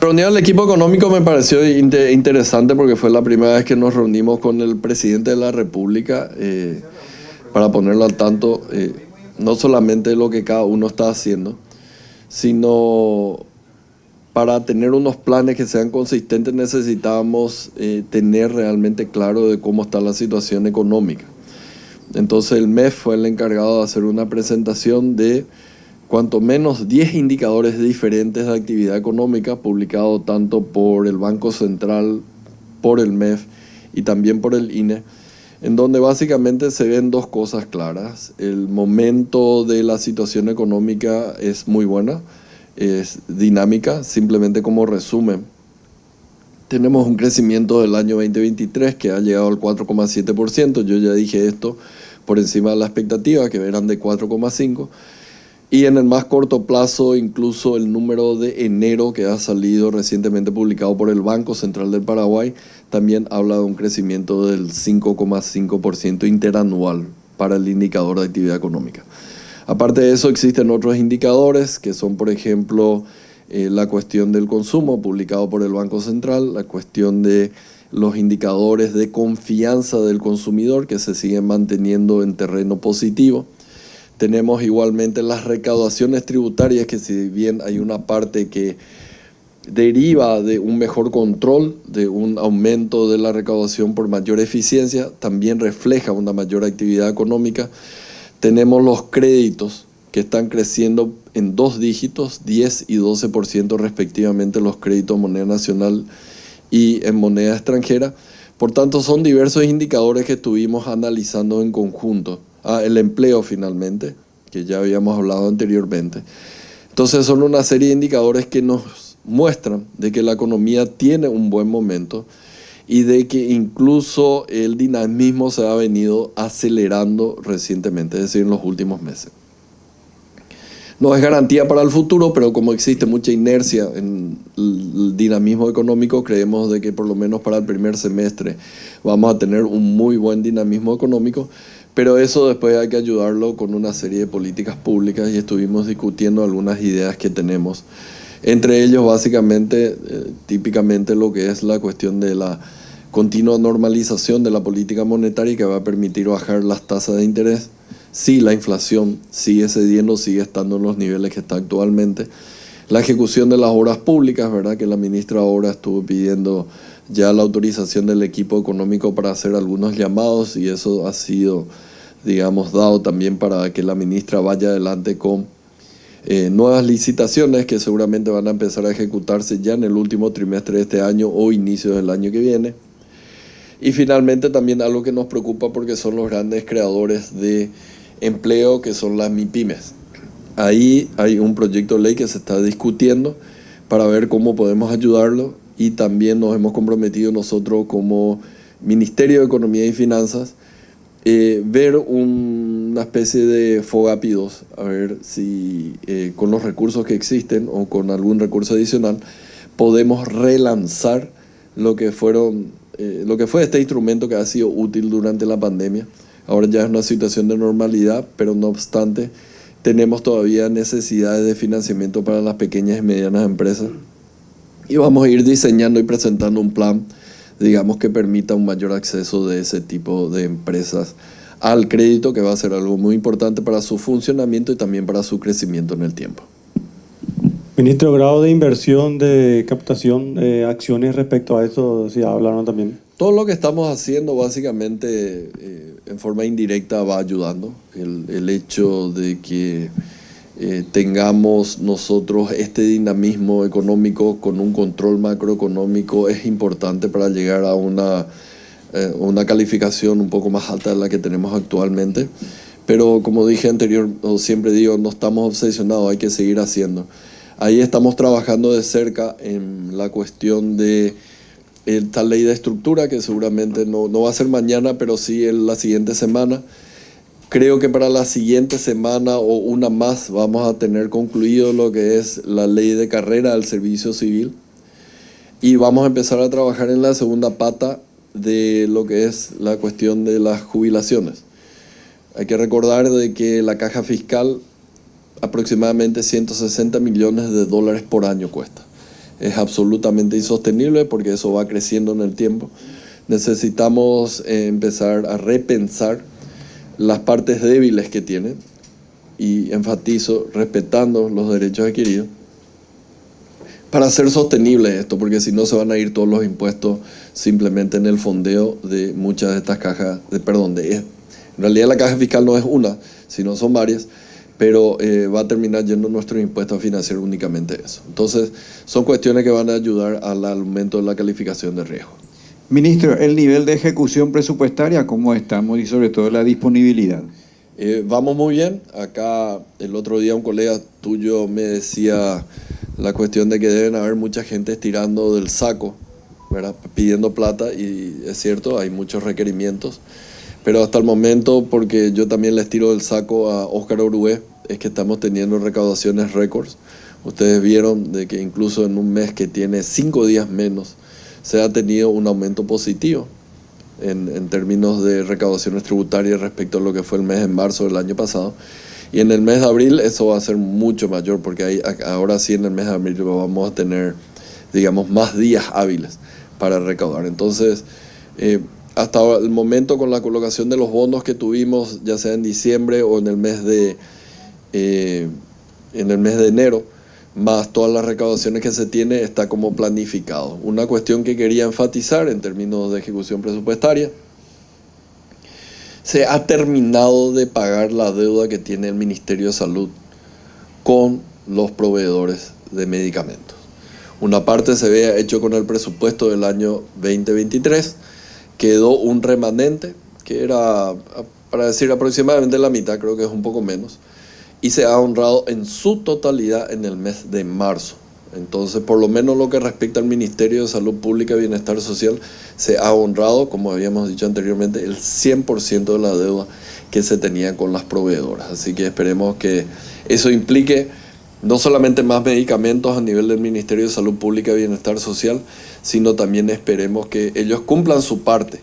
Reunión del equipo económico me pareció interesante porque fue la primera vez que nos reunimos con el presidente de la República para ponerlo al tanto, no solamente de lo que cada uno está haciendo, sino para tener unos planes que sean consistentes necesitábamos tener realmente claro de cómo está la situación económica. Entonces el MEF fue el encargado de hacer una presentación de cuanto menos 10 indicadores diferentes de actividad económica, publicado tanto por el Banco Central, por el MEF y también por el INE, en donde básicamente se ven dos cosas claras. El momento de la situación económica es muy buena, es dinámica, simplemente como resumen. Tenemos un crecimiento del año 2023 que ha llegado al 4,7%, yo ya dije esto, por encima de la expectativa, que eran de 4,5%. Y en el más corto plazo, incluso el número de enero que ha salido recientemente publicado por el Banco Central del Paraguay, también habla de un crecimiento del 5,5% interanual para el indicador de actividad económica. Aparte de eso, existen otros indicadores que son, por ejemplo, la cuestión del consumo publicado por el Banco Central, la cuestión de los indicadores de confianza del consumidor que se siguen manteniendo en terreno positivo. Tenemos igualmente las recaudaciones tributarias, que si bien hay una parte que deriva de un mejor control, de un aumento de la recaudación por mayor eficiencia, también refleja una mayor actividad económica. Tenemos los créditos que están creciendo en 2 dígitos, 10 y 12% respectivamente, los créditos en moneda nacional y en moneda extranjera. Por tanto, son diversos indicadores que estuvimos analizando en conjunto. El empleo finalmente, que ya habíamos hablado anteriormente. Entonces son una serie de indicadores que nos muestran de que la economía tiene un buen momento y de que incluso el dinamismo se ha venido acelerando recientemente, es decir, en los últimos meses. No es garantía para el futuro, pero como existe mucha inercia en el dinamismo económico, creemos de que por lo menos para el primer semestre vamos a tener un muy buen dinamismo económico, pero eso después hay que ayudarlo con una serie de políticas públicas y estuvimos discutiendo algunas ideas que tenemos. Entre ellos, básicamente, típicamente lo que es la cuestión de la continua normalización de la política monetaria que va a permitir bajar las tasas de interés. Sí, la inflación sigue cediendo, sigue estando en los niveles que está actualmente. La ejecución de las obras públicas, ¿verdad? Que la ministra ahora estuvo pidiendo ya la autorización del equipo económico para hacer algunos llamados y eso ha sido, digamos, dado también para que la ministra vaya adelante con nuevas licitaciones que seguramente van a empezar a ejecutarse ya en el último trimestre de este año o inicio del año que viene. Y finalmente también algo que nos preocupa porque son los grandes creadores de empleo, que son las MIPYMES. Ahí hay un proyecto de ley que se está discutiendo para ver cómo podemos ayudarlo y también nos hemos comprometido nosotros como Ministerio de Economía y Finanzas ver una especie de FOGAPI-2, a ver si con los recursos que existen o con algún recurso adicional podemos relanzar lo que fue este instrumento que ha sido útil durante la pandemia. Ahora ya es una situación de normalidad, pero no obstante, tenemos todavía necesidades de financiamiento para las pequeñas y medianas empresas. Y vamos a ir diseñando y presentando un plan, digamos, que permita un mayor acceso de ese tipo de empresas al crédito, que va a ser algo muy importante para su funcionamiento y también para su crecimiento en el tiempo. Ministro, grado de inversión, de captación, acciones respecto a eso, si hablaron también. Todo lo que estamos haciendo básicamente en forma indirecta va ayudando. El hecho de que tengamos nosotros este dinamismo económico con un control macroeconómico es importante para llegar a una calificación un poco más alta de la que tenemos actualmente. Pero como dije anterior, o siempre digo, no estamos obsesionados, hay que seguir haciendo. Ahí estamos trabajando de cerca en la cuestión de esta ley de estructura, que seguramente no va a ser mañana, pero sí en la siguiente semana. Creo que para la siguiente semana o una más vamos a tener concluido lo que es la ley de carrera del servicio civil y vamos a empezar a trabajar en la segunda pata de lo que es la cuestión de las jubilaciones. Hay que recordar de que la caja fiscal aproximadamente 160 millones de dólares por año cuesta. es absolutamente insostenible porque eso va creciendo en el tiempo. Necesitamos empezar a repensar las partes débiles que tienen, y enfatizo, respetando los derechos adquiridos, para hacer sostenible esto, porque si no se van a ir todos los impuestos simplemente en el fondeo de muchas de estas cajas, en realidad la caja fiscal no es una, sino son varias, pero va a terminar yendo nuestros impuestos a financiar únicamente eso. Entonces, son cuestiones que van a ayudar al aumento de la calificación de riesgo. Ministro, el nivel de ejecución presupuestaria, ¿cómo estamos? Y sobre todo la disponibilidad. Vamos muy bien. Acá el otro día un colega tuyo me decía la cuestión de que deben haber mucha gente estirando del saco, ¿verdad? Pidiendo plata, y es cierto, hay muchos requerimientos, pero hasta el momento, porque yo también les tiro del saco a Óscar Orué, es que estamos teniendo recaudaciones récords. Ustedes vieron de que incluso en un mes que tiene 5 días menos, se ha tenido un aumento positivo en términos de recaudaciones tributarias respecto a lo que fue el mes de marzo del año pasado. Y en el mes de abril eso va a ser mucho mayor, porque ahora sí en el mes de abril vamos a tener, digamos, más días hábiles para recaudar. Entonces, hasta el momento, con la colocación de los bonos que tuvimos, ya sea en diciembre o en el mes de enero, más todas las recaudaciones que se tiene, está como planificado. Una cuestión que quería enfatizar en términos de ejecución presupuestaria: se ha terminado de pagar la deuda que tiene el Ministerio de Salud con los proveedores de medicamentos. Una parte se había hecho con el presupuesto del año 2023, quedó un remanente que era, para decir, aproximadamente la mitad, creo que es un poco menos, y se ha honrado en su totalidad en el mes de marzo. Entonces, por lo menos lo que respecta al Ministerio de Salud Pública y Bienestar Social, se ha honrado, como habíamos dicho anteriormente, el 100% de la deuda que se tenía con las proveedoras. Así que esperemos que eso implique no solamente más medicamentos a nivel del Ministerio de Salud Pública y Bienestar Social, sino también esperemos que ellos cumplan su parte,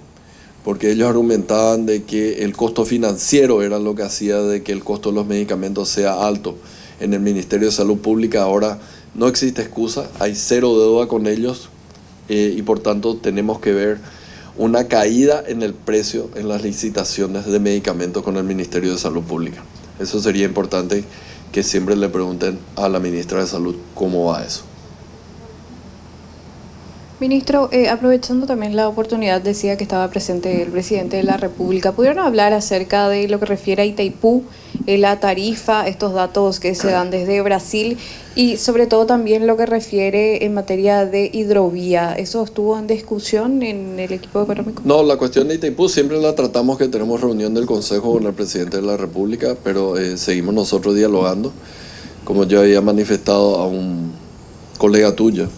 porque ellos argumentaban de que el costo financiero era lo que hacía de que el costo de los medicamentos sea alto en el Ministerio de Salud Pública. Ahora no existe excusa, hay cero deuda con ellos, y por tanto tenemos que ver una caída en el precio en las licitaciones de medicamentos con el Ministerio de Salud Pública. Eso sería importante que siempre le pregunten a la ministra de Salud cómo va eso. Ministro, aprovechando también la oportunidad, decía que estaba presente el presidente de la República. ¿Pudieron hablar acerca de lo que refiere a Itaipú, la tarifa, estos datos que se dan desde Brasil, y sobre todo también lo que refiere en materia de hidrovía? ¿Eso estuvo en discusión en el equipo económico? No, la cuestión de Itaipú siempre la tratamos, que tenemos reunión del Consejo con el presidente de la República, pero seguimos nosotros dialogando. Como yo había manifestado a un colega tuyo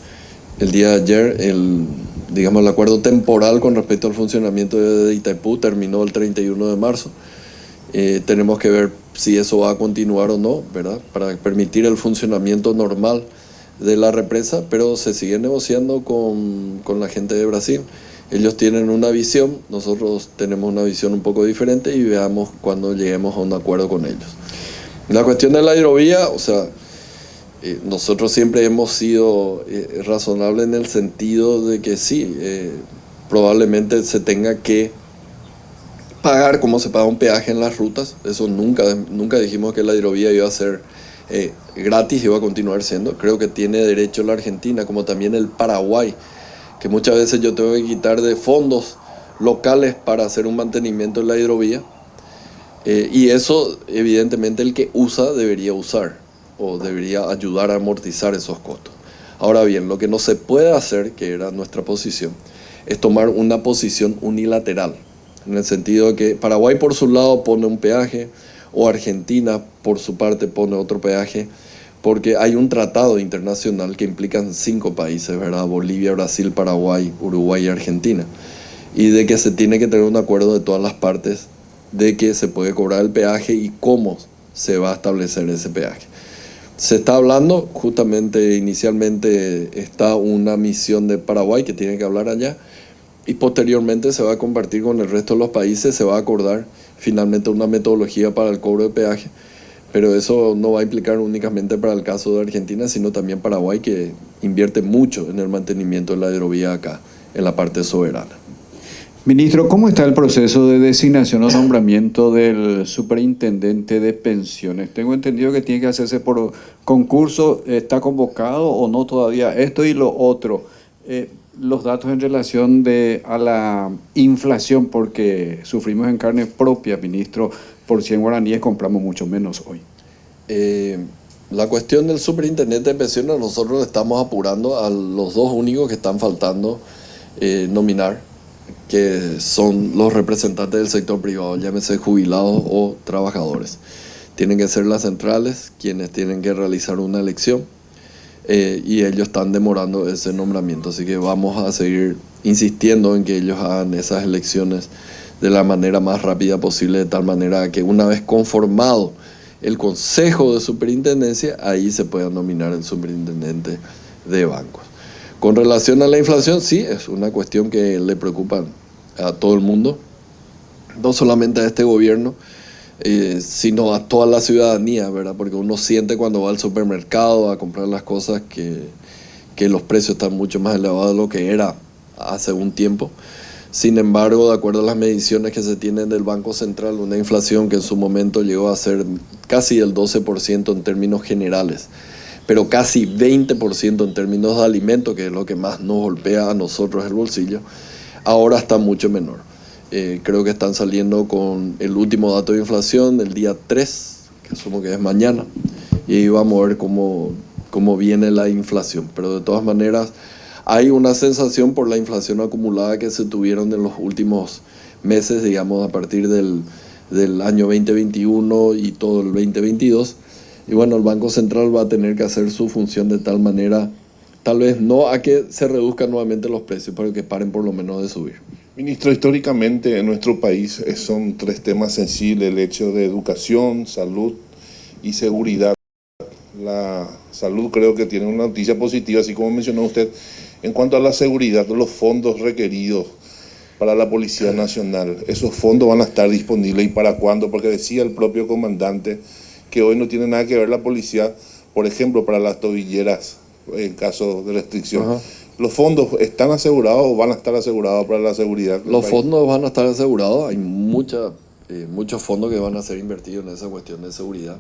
el día de ayer, el acuerdo temporal con respecto al funcionamiento de Itaipú terminó el 31 de marzo. Tenemos que ver si eso va a continuar o no, ¿verdad?, para permitir el funcionamiento normal de la represa, pero se sigue negociando con la gente de Brasil. Ellos tienen una visión, nosotros tenemos una visión un poco diferente, y veamos cuando lleguemos a un acuerdo con ellos. La cuestión de la hidrovía, o sea, nosotros siempre hemos sido razonables en el sentido de que sí, probablemente se tenga que pagar como se paga un peaje en las rutas. Eso nunca dijimos que la hidrovía iba a ser gratis, iba a continuar siendo. Creo que tiene derecho la Argentina, como también el Paraguay, que muchas veces yo tengo que quitar de fondos locales para hacer un mantenimiento en la hidrovía, y eso evidentemente el que usa debería usar, o debería ayudar a amortizar esos costos. Ahora bien, lo que no se puede hacer, que era nuestra posición, es tomar una posición unilateral, en el sentido de que Paraguay por su lado pone un peaje, o Argentina por su parte pone otro peaje, porque hay un tratado internacional que implican 5 países, ¿verdad? Bolivia, Brasil, Paraguay, Uruguay y Argentina, y de que se tiene que tener un acuerdo de todas las partes de que se puede cobrar el peaje y cómo se va a establecer ese peaje. Se está hablando, justamente inicialmente está una misión de Paraguay que tiene que hablar allá, y posteriormente se va a compartir con el resto de los países, se va a acordar finalmente una metodología para el cobro de peaje, Pero eso no va a implicar únicamente para el caso de Argentina, sino también Paraguay, que invierte mucho en el mantenimiento de la hidrovía acá, en la parte soberana. Ministro, ¿cómo está el proceso de designación o nombramiento del superintendente de pensiones? Tengo entendido que tiene que hacerse por concurso. ¿Está convocado o no todavía? Esto y lo otro. Los datos en relación a la inflación, porque sufrimos en carne propia, ministro, por 100 guaraníes compramos mucho menos hoy. La cuestión del superintendente de pensiones, nosotros estamos apurando a los dos únicos que están faltando nominar, que son los representantes del sector privado, llámese jubilados o trabajadores. Tienen que ser las centrales quienes tienen que realizar una elección y ellos están demorando ese nombramiento, así que vamos a seguir insistiendo en que ellos hagan esas elecciones de la manera más rápida posible, de tal manera que una vez conformado el Consejo de Superintendencia, ahí se pueda nominar el superintendente de bancos. Con relación a la inflación, sí, es una cuestión que le preocupa a todo el mundo, no solamente a este gobierno, sino a toda la ciudadanía, ¿verdad? Porque uno siente cuando va al supermercado a comprar las cosas que los precios están mucho más elevados de lo que era hace un tiempo. Sin embargo, de acuerdo a las mediciones que se tienen del Banco Central, una inflación que en su momento llegó a ser casi el 12% en términos generales, pero casi 20% en términos de alimentos, que es lo que más nos golpea a nosotros el bolsillo, ahora está mucho menor. Creo que están saliendo con el último dato de inflación el día 3, que asumo que es mañana, y ahí vamos a ver cómo viene la inflación. Pero de todas maneras, hay una sensación por la inflación acumulada que se tuvieron en los últimos meses, digamos, a partir del año 2021 y todo el 2022. Y bueno, el Banco Central va a tener que hacer su función de tal manera, tal vez no a que se reduzcan nuevamente los precios, pero que paren por lo menos de subir. Ministro, históricamente en nuestro país son tres temas sensibles: el hecho de educación, salud y seguridad. La salud creo que tiene una noticia positiva, así como mencionó usted. En cuanto a la seguridad, los fondos requeridos para la Policía Nacional, ¿esos fondos van a estar disponibles y para cuándo? Porque decía el propio comandante que hoy no tiene nada que ver la policía, por ejemplo, para las tobilleras, en caso de restricción. Ajá. ¿Los fondos están asegurados o van a estar asegurados para la seguridad? Los fondos van a estar asegurados, hay muchos fondos que van a ser invertidos en esa cuestión de seguridad.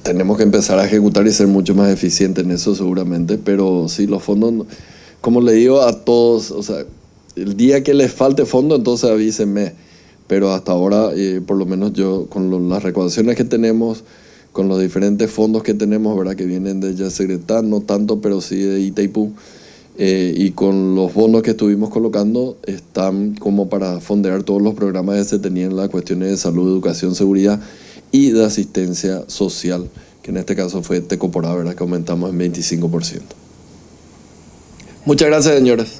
Tenemos que empezar a ejecutar y ser mucho más eficientes en eso seguramente, pero sí, los fondos, como le digo a todos, o sea, el día que les falte fondo, entonces avísenme. Pero hasta ahora, por lo menos yo, con las recaudaciones que tenemos, con los diferentes fondos que tenemos, ¿verdad?, que vienen de Yacyretá, no tanto, pero sí de Itaipú, y con los bonos que estuvimos colocando, están como para fondear todos los programas que se tenían en las cuestiones de salud, educación, seguridad y de asistencia social, que en este caso fue Tecoporá, ¿verdad?, que aumentamos en 25%. Muchas gracias, señores.